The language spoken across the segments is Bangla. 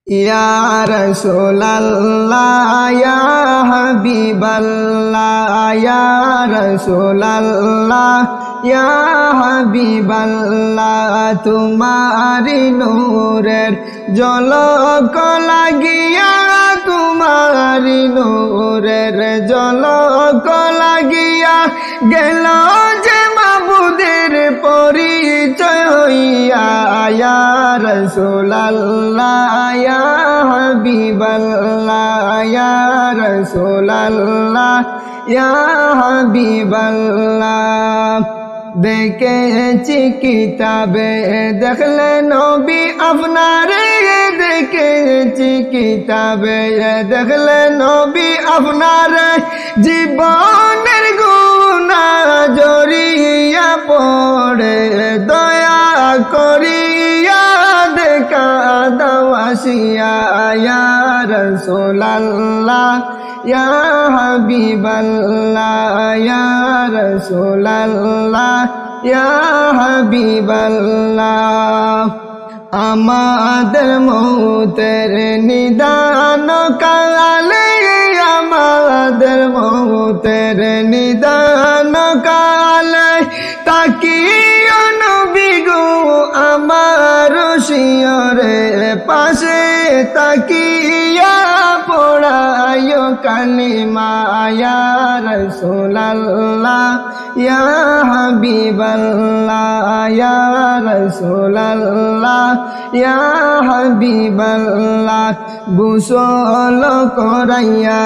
Ya Rasulallah, ya Habiballah, ya Rasulallah, ya Habiballah, तुम्हारी नूरेर झलक लागिया, तुम्हारी नूरेर झलक लागिया गेल जे माबुदेर परिचय हইয়া या रसूलल्लाह या हबीबल्लाह या रसूलल्लाह या हबीबल्लाह দেখেছি কিতাবে দেখলে নবী আপনারে দেখেছি কিতাবে দেখলে নবী আপনারে জীবনের গুনাহ জড়িয়া পড়ে দয়া করিয়া দেখা দাও আসিয়া ইয়া রাসূলুল্লাহ या हबीबल्लाह या रसूलल्लाह या हबीबल्लाह আমাদের মৌতের নিদান কালে আমাদের মৌতের নিদান কালে তাকিও নবী গো আমার শিয়রে পাশে তাকিয়া পড়ায়ো কালিমা ইয়া রাসূলুল্লাহ ইয়া হাবিবাল্লাহ ইয়া রাসূলুল্লাহ ইয়া হাবিবাল্লাহ গোসল করাইয়া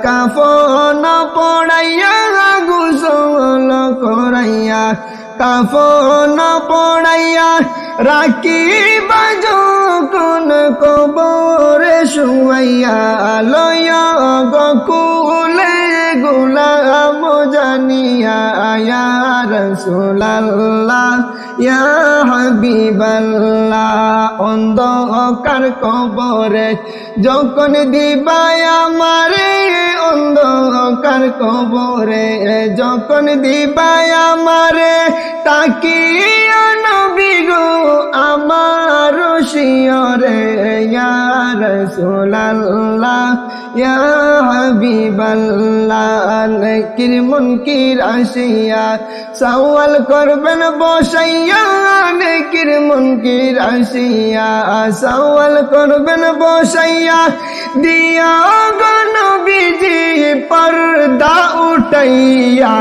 কাফন পড়াইয়া গোসল করাইয়া কাফন পড়াইয়া রাখিবা যখন কবরে শুয়াইয়া লয়া গকুলে গোলাম জানিয়া ইয়া রাসূলুল্লাহ ইয়া হাবিবাল্লাহ অন্ধকার কবরে যখন দিবা আমারে অন্ধকার কবরে যখন দিবা আমারে তাকিয়া নবী গো আমার শিয়রে ইয়া রাসূলুল্লাহ ইয়া হাবিবাল্লাহ নেকির মুনকির আসিয়া সওয়াল করবেন বসাইয়া নেকির মুনকির আসিয়া সওয়াল করবেন বসাইয়া দিয়া গো নবীজি পর্দা উঠাইয়া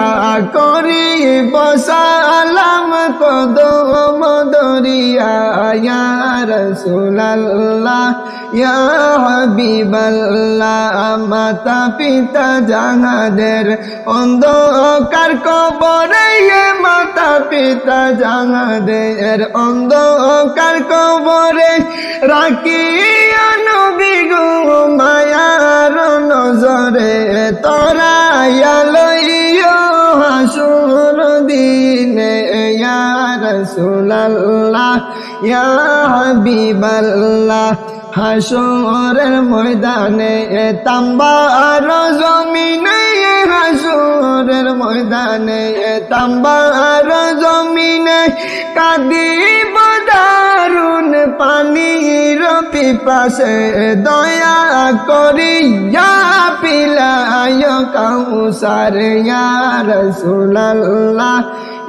করিব সালাম কদম দরিয়া ইয়া রাসূলুল্লাহ ইয়া হাবিবাল্লাহ মাতা পিতা জাহাদের অন্ধকার কবরে মাতা পিতা জাহাদের অন্ধকার কবরে রাখিয়া নবী গো মায়ার নজরে তরাইয়া লইও হাসুর দিনে ইয়া রাসূলুল্লাহ ইয়া হাবিবাল্লাহ হাসরের ময়দানে তাম্বার জমিনে হাসরের ময়দানে তাম্বার জমিনে কাঁদিব দারুণ পানির পিপাসে দয়া করিয়া পিলায় কাউসার ইয়া রাসূলুল্লাহ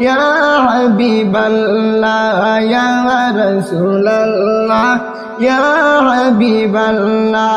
ইয়া হাবিবাল্লাহ ইয়া রাসূলুল্লাহ ইয়া হাবিবাল্লাহ